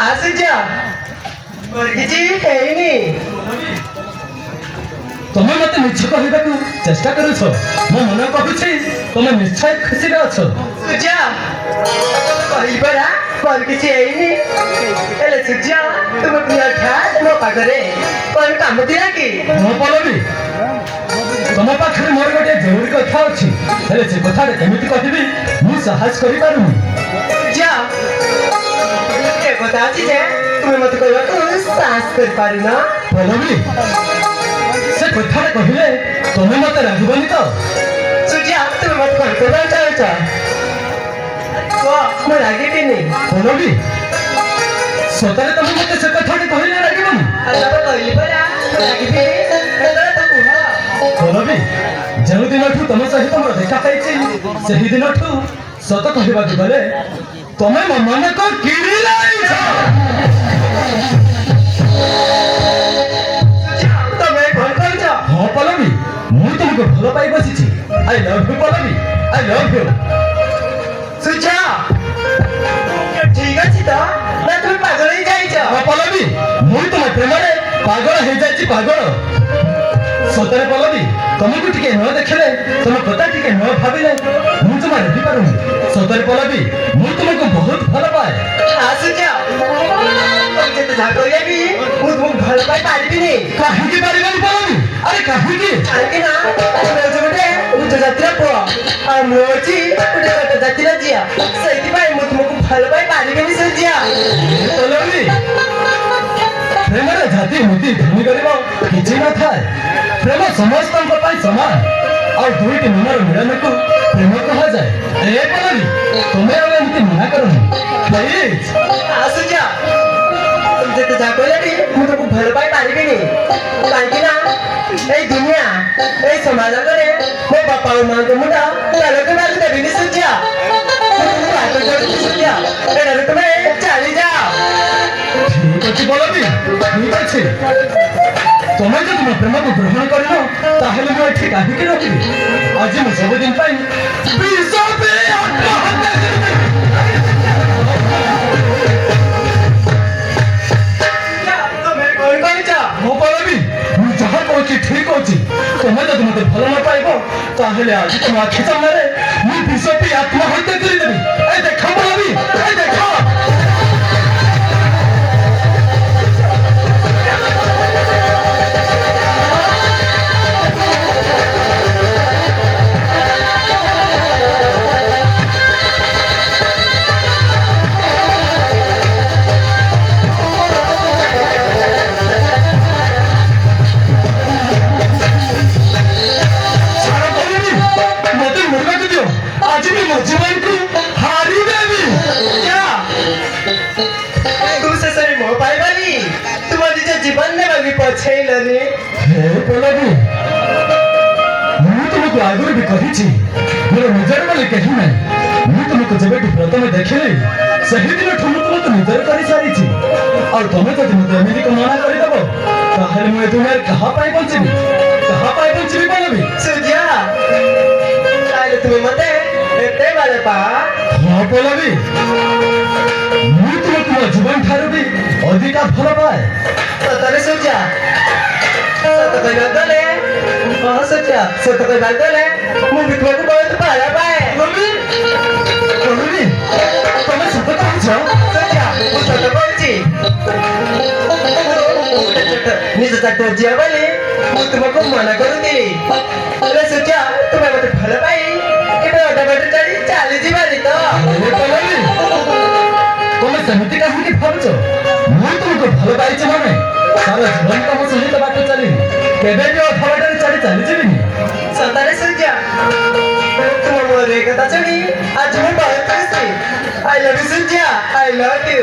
ଆସୁଛ କିଛି ହେଇନି ତମେ ମତେ ମିଛ କହିବାକୁ ଚେଷ୍ଟା କରୁଛ ମୋ ମନ କହୁଛି ତମେ ନିଶ୍ଚୟ ଖୁସିରେ ଅଛ ସୂର୍ଯ୍ୟ କହିପରା ମୋର କିଛି ହେଇନି ହେଲେ ସୂର୍ଯ୍ୟ ତୁମ ପିଲା ମୋ ପାଖରେ କଣ କାମ ଥିଲା କି ହଁ ପଲବୀ ତମ ପାଖରେ ମୋର ଗୋଟିଏ ଜରୁରୀ କଥା ଅଛି ହେଲେ ସେ କଥାଟା କେମିତି କହିବି ମୁଁ ସାହସ କରିପାରୁନି ସୂର୍ଯ୍ୟ ଏ କଥା ଅଛି ଯେ ତୁମେ ମତେ କହିବାକୁ ସାହସ କରିପାରୁନ ପଲବୀ ସେ କଥାଟା କହିଲେ ତମେ ମତେ ରାଗିବନି ତ ସୂର୍ଯ୍ୟ ତୁମେ ମତେ କଣ କରିବାକୁ ଚାହୁଁଛ ମୁଁ ରାଗିବିନି ପଲବୀ ସତରେ ତମେ ମତେ ସେ କଥାଟି କହିଲେ ରାଗିବନି କହିଲି ପରା ରାଗିବିନି ତ କୁହ ପଲବୀ ଯେଉଁ ଦିନଠୁ ତମ ସହିତ ମୋର ଦେଖା ପାଇଛି ସେହି ଦିନଠୁ ସତ କହିବାକୁ ଗଲେ ତମେ ମୋ ମନକୁ କିଣି ଲାଇଛ ତମେ କଣ କରୁଛ ହଁ ପଲବୀ ମୁଁ ତୁମକୁ ଭଲ ପାଇ ବସିଛି I love you Pallavi I love you Surya ଠିକ ଅଛି ତ ନା ତୁମେ ପାଗଳ ହେଇ ଯାଇଛ ହଁ ପଲବୀ ମୁଁ ତୁମ ପ୍ରେମରେ ପାଗଳ ହେଇଯାଇଛି ପାଗଳ ସତରେ ପଲବୀ ତମକୁ ଟିକେ ନ ଦେଖିଲେ ତମ କଥା ଟିକେ ନ ଭାବିଲେ ମୁଁ ଜମା ରହିପାରୁନି ସତରେ ପଲବୀ ମୁଁ ତୁମକୁ ବହୁତ ଭଲ ପାଏ ସୂର୍ଯ୍ୟ ଯେତେ ଯାହା କହିଲେ ବି ମୁଁ ତୁମକୁ ଭଲ ପାଇ ପାରିବିନି କାହିଁକି ପାରିବନି ପଲବୀ ଆରେ କାହିଁକି କାହିଁକି ନା ତୁମେ ହଉଛ ଗୋଟେ ଉଚ୍ଚ ଜାତିର ପୁଅ ଆଉ ମୁଁ ହଉଛି ଗୋଟେ ଛୋଟ ଜାତିର ଝିଅ ସେଇଥିପାଇଁ ମୁଁ ତୁମକୁ ଭଲ ପାଇ ପାରିବିନି ସୂର୍ଯ୍ୟ ପଲବୀ ପ୍ରେମରେ ଜାତି ମୁତି ଧନୀ କରିବ କିଛି ନଥାଏ ପ୍ରେମ ସମସ୍ତଙ୍କ ପାଇଁ ସମାନ ଆଉ ଦୁଇଟି ମନର ମିଳନକୁ ପ୍ରେମ କୁହାଯାଏ ଏ ପଲବୀ ତୁମେ ଆଉ ଏମିତି ମନା କରନି ପ୍ଲିଜ୍ ସୂର୍ଯ୍ୟ ଯେତେ ଯାହା କହିଲେ ବି ମୁଁ ତୁମକୁ ଭଲ ପାଇ ପାରିବିନି କାହିଁକି ନା ଏଇ ଦୁନିଆ ଏଇ ସମାଜରେ ମୋ ବାପା ଓ ମାଙ୍କ ମୁଣ୍ଡ ତଳକୁ ମାରି ଦେବିନି ସୂର୍ଯ୍ୟ ସୂର୍ଯ୍ୟ ଏଠାରୁ ତୁମେ ଚାଲିଯାଅ ଠିକ ଅଛି ପଲବୀ ଠିକ ଅଛି ତମେ ଯଦି ମୋ ପ୍ରେମକୁ ଗ୍ରହଣ କରିନ ତାହେଲେ ମୁଁ ଏଠି କାହିଁକି ରହିବି ଆଜି ମୁଁ ସବୁଦିନ ପାଇଁ ବିଷ ପିଇ ଆତ୍ମହତ୍ୟା କରିବି। ତମେ କଣ କରୁଛ ମୁଁ ପଲବୀ ମୁଁ ଯାହା କହୁଛି ଠିକ ଅଛି ତମେ ଯଦି ମତେ ଭଲ ନ ପାଇବ ତାହେଲେ ଆଜି ତମ ଆଖି ସାମ୍ନାରେ ମୁଁ ବିଷ ପିଇ ଆତ୍ମହତ୍ୟା କରିଦେବି ଏ ଦେଖ ପଲବୀ ଏ ଦେଖ आज भी ମୋ ଜୀବନକୁ ହାରିଦେବି ତୁ ଶେଷରେ ମୋ ପାଇବାନି ତୁମ ନିଜ ଜୀବନ ନେବା ବି ପଛେଇଲନି ହେ ପଲବୀ ମୁଁ ତୁମକୁ ଆଗରୁ ବି କହିଛି ମୋର ନିଜର ବୋଲି କେହି ନାହିଁ ମୁଁ ତୁମକୁ ଯେବେଠୁ ପ୍ରଥମେ ଦେଖିଲି ସେହିଦିନଠୁ ମୁଁ ତୁମକୁ ନିଜର କରିସାରିଛି ଆଉ ତମେ ଯଦି ମୋତେ ଏମିତି ମନା କରିଦେବ ତାହେଲେ ମୁଁ ଏ ଦୁନିଆରେ କାହା ପାଇଁ ବଞ୍ଚିବି ପଲବୀ ସୂର୍ଯ୍ୟ ତାହେଲେ ତୁମେ ମତେ ଏତେ ଭଲ ପାଅ ହଁ ପଲବୀ ମୁଁ ତୁମକୁ ମୋ ଜୀବନ ଠାରୁ ବି ଅଧିକା ଭଲ ପାଏ ସତରେ ସୂର୍ଯ୍ୟ ସତ କହିବାକୁ ଗଲେ ହଁ ସୂର୍ଯ୍ୟ ସତ କହିବାକୁ ଗଲେ ମୁଁ ବି ତୁମକୁ ବହୁତ ଭଲ ପାଏ ପଲବୀ ତମେ ସତ କହୁଛ ସୂର୍ଯ୍ୟ ମୁଁ ସତ କହୁଛି ନିଜ ଜାତୀୟ ଝିଅ ବୋଲି ମୁଁ ତୁମକୁ ମନା କରୁଥିଲି ହେଲେ ସୂର୍ଯ୍ୟ ତୁମେ ମତେ ଭଲ ପାଇ ଏବେ ଅଧା ବାଟ ଛାଡ଼ି ଚାଲିଯିବାନି ତ ପଲବୀ ତମେ ସେମିତି କାହିଁକି ଭାବୁଛ ମୁଁ ତୁମକୁ ଭଲ ପାଇଛି ମାନେ ସାରା ଜୀବନ ତମ ସହିତ ବାଟ ଚାଲିବି କେବେ ବି ଅଧା ବାଟରେ ଛାଡ଼ି ଚାଲିଯିବିନି ସତରେ ସୂର୍ଯ୍ୟ ତୁମ ମୋର ଏ କଥା ଶୁଣି ଆଜି ମୁଁ ବହୁତ ଖୁସି I love you Surya I love you